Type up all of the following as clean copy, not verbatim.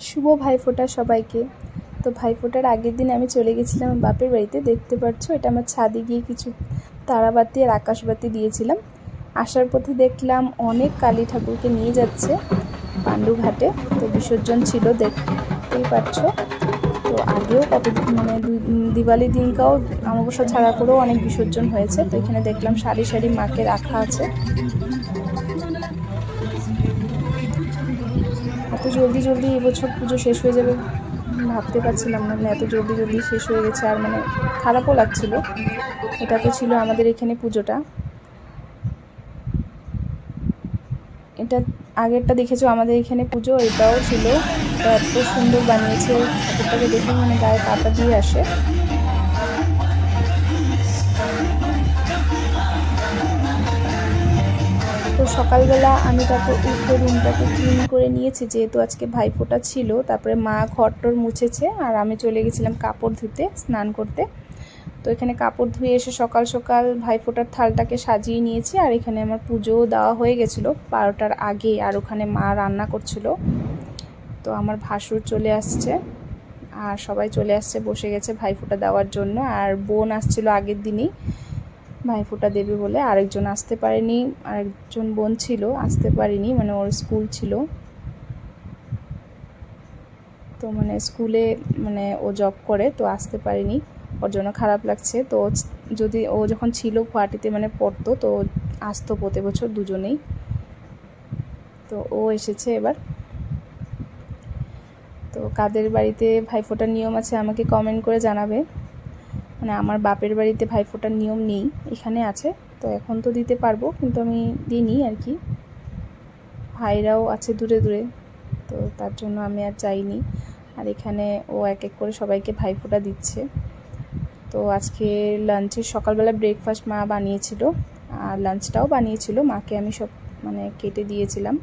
শুভ ভাইফোঁটা সবাইকে। তো ভাইফোঁটার আগের দিন আমি চলে গেছিলাম বাপের বাড়িতে। দেখতে পাচ্ছ এটা আমার ছাদে গিয়ে কিছু তারাবাতি আর আকাশবাতি দিয়েছিলাম। আসার পথে দেখলাম অনেক কালী ঠাকুরকে নিয়ে যাচ্ছে পাণ্ডু ঘাটে। তো বিসর্জন ছিল, দেখতেই পাচ্ছ। তো আগেও কত মানে দিওয়ালি দিনকাও অমাবস্যা ছাড়া করেও অনেক বিসর্জন হয়েছে। তো এখানে দেখলাম সারি সারি মাকে রাখা আছে। এত জলদি জলদি এবছর পুজো শেষ হয়ে যাবে ভাবতে পারছিলাম না, মানে এত জলদি জলদি শেষ হয়ে গেছে। আর মানে খারাপও লাগছিল। এটা তো ছিল আমাদের এখানে পুজোটা। এটা আগেরটা দেখেছো আমাদের এখানে পুজো, এটাও ছিল। এত সুন্দর বানিয়েছে, ঠাকুরটাকে দেখে মানে গায়ে কাঁটা দিয়ে আসে। তো সকালবেলা আমি তারপর উঠে রুমটাকে ক্লিন করে নিয়েছি, যেহেতু আজকে ভাইফোঁটা ছিল। তারপরে মা ঘরটর মুছেছে আর আমি চলে গেছিলাম কাপড় ধুতে, স্নান করতে। তো এখানে কাপড় ধুয়ে এসে সকাল সকাল ভাইফোঁটার থালটাকে সাজিয়ে নিয়েছি। আর এখানে আমার পুজোও দেওয়া হয়ে গেছিলো 12টার আগে। আর ওখানে মা রান্না করছিল। তো আমার ভাসুর চলে আসছে আর সবাই চলে আসছে, বসে গেছে ভাইফোঁটা দেওয়ার জন্য। আর বোন আসছিল আগের দিনই ভাইফোঁটা দেবে বলে, আরেকজন আসতে পারেনি। আরেকজন বোন ছিল, আসতে পারেনি, মানে ওর স্কুল ছিল। তো মানে স্কুলে মানে ও জব করে, তো আসতে পারেনি, ওর জন্য খারাপ লাগছে। তো যদি ও যখন ছিল গুয়াহাটিতে মানে পড়তো, তো আসতো প্রতি বছর দুজনেই। তো ও এসেছে এবার। তো কাদের বাড়িতে ভাইফোঁটার নিয়ম আছে আমাকে কমেন্ট করে জানাবে। মানে আমার বাপের বাড়িতে ভাইফোঁটার নিয়ম নেই, এখানে আছে। তো এখন তো দিতে পারবো, কিন্তু আমি দিইনি আর কি। ভাইরাও আছে দূরে দূরে, তো তার জন্য আমি আর যাইনি। আর এখানে ও এক এক করে সবাইকে ভাইফোঁটা দিচ্ছে। তো আজকে লাঞ্চের সকালবেলা ব্রেকফাস্ট মা বানিয়েছিল, আর লাঞ্চটাও বানিয়েছিল। মাকে আমি সব মানে কেটে দিয়েছিলাম।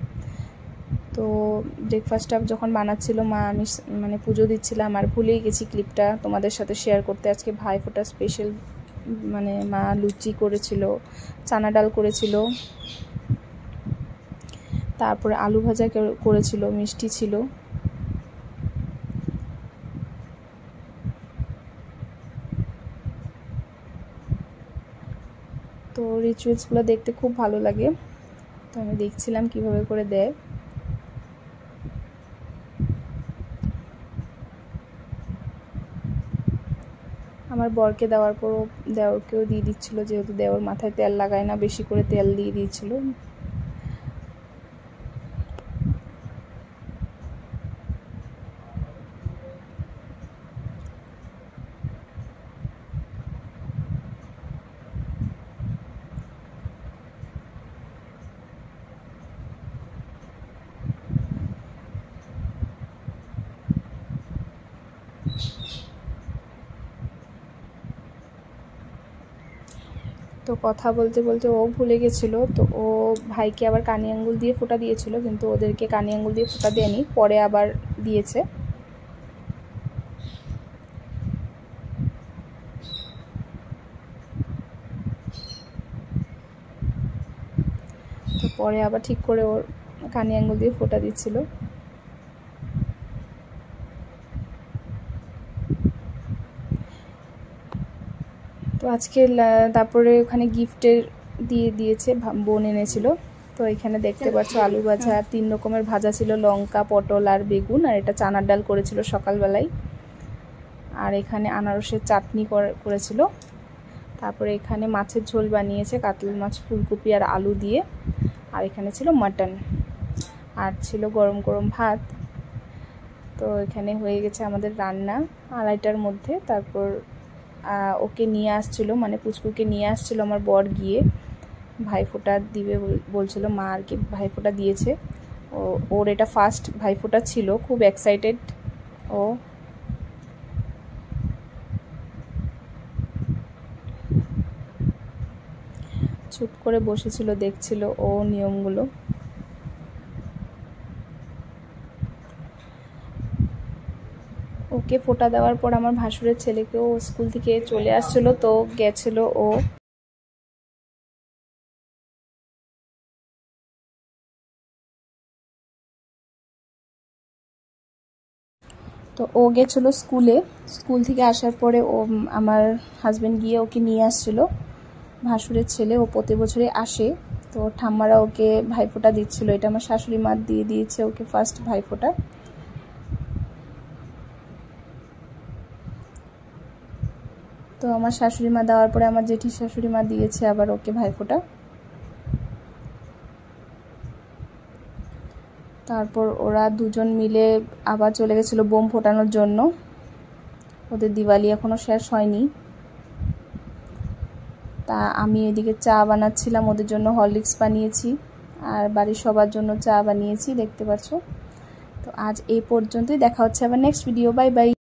তো ব্রেকফাস্টটা যখন বানাচ্ছিল মা, আমি মানে পুজো দিচ্ছিলাম আর ভুলেই গেছি ক্লিপটা তোমাদের সাথে শেয়ার করতে। আজকে ভাইফোঁটা স্পেশাল মানে মা লুচি করেছিল, চানা ডাল করেছিল, তারপরে আলু ভাজা করেছিল, মিষ্টি ছিল। তো রিচুয়ালসগুলো দেখতে খুব ভালো লাগে। তো আমি দেখছিলাম কিভাবে করে দেয়। আমার বরকে দেওয়ার পরও দেওরকেও দিয়ে দিচ্ছিলো, যেহেতু দেওর মাথায় তেল লাগায় না, বেশি করে তেল দিয়ে দিয়েছিল। তো কথা বলতে বলতে ও ভুলে গেছিলো। তো ও ভাইকে আবার কানি আঙ্গুল দিয়ে ফোঁটা দিয়েছিল, কিন্তু ওদেরকে কানি আঙ্গুল দিয়ে ফোঁটা দেয়নি, পরে আবার দিয়েছে। তো পরে আবার ঠিক করে ওর কানি আঙ্গুল দিয়ে ফোঁটা দিচ্ছিল। তো আজকে তারপরে ওখানে গিফটের দিয়েছে, বোন এনেছিল। তো এখানে দেখতে পাচ্ছ আলু ভাজা, 3 রকমের ভাজা ছিল, লঙ্কা, পটল আর বেগুন। আর এটা চানার ডাল করেছিল সকালবেলায়। আর এখানে আনারসের চাটনি করেছিল। তারপরে এখানে মাছের ঝোল বানিয়েছে, কাতলা মাছ, ফুলকপি আর আলু দিয়ে। আর এখানে ছিল মাটন, আর ছিল গরম গরম ভাত। তো এখানে হয়ে গেছে আমাদের রান্না 2:30টার মধ্যে। তারপর ওকে নিয়ে আসছিল, মানে পুচকুকে নিয়ে আসছিল আমার বর গিয়ে, ভাইফোঁটা দিবে বলছিল মা আর কি। ভাইফোঁটা দিয়েছে, ওর এটা ফার্স্ট ভাইফোঁটা ছিল, খুব এক্সাইটেড ও। চুপ করে বসেছিল, দেখছিল ও নিয়মগুলো। ওকে ফোঁটা দেওয়ার পর আমার ভাসুরের ছেলেকেও স্কুল থেকে চলে আসছিল, তো গেছিল ও। তো ও গেছিলো স্কুলে, স্কুল থেকে আসার পরে ও আমার হাজব্যান্ড গিয়ে ওকে নিয়ে আসছিল, ভাসুরের ছেলে, ও প্রতি বছরে আসে। তো ঠাম্মারা ওকে ভাইফোঁটা দিচ্ছিল, এটা আমার শাশুড়ি মা দিয়ে দিয়েছে ওকে ফার্স্ট ভাইফোঁটা। তো আমার শাশুড়ি মা দেওয়ার পরে আমার জেঠি শাশুড়ি মা দিয়েছে আবার ওকে ভাইফোঁটা। তারপর ওরা দুজন মিলে আবার চলে গেছিলো বোম ফোটানোর জন্য, ওদের দিওয়ালি এখনও শেষ হয়নি। তা আমি এদিকে চা বানাচ্ছিলাম, ওদের জন্য হরলিক্স বানিয়েছি আর বাড়ির সবার জন্য চা বানিয়েছি, দেখতে পাচ্ছ। তো আজ এই পর্যন্তই, দেখা হচ্ছে আবার নেক্সট ভিডিও, বাই বাই।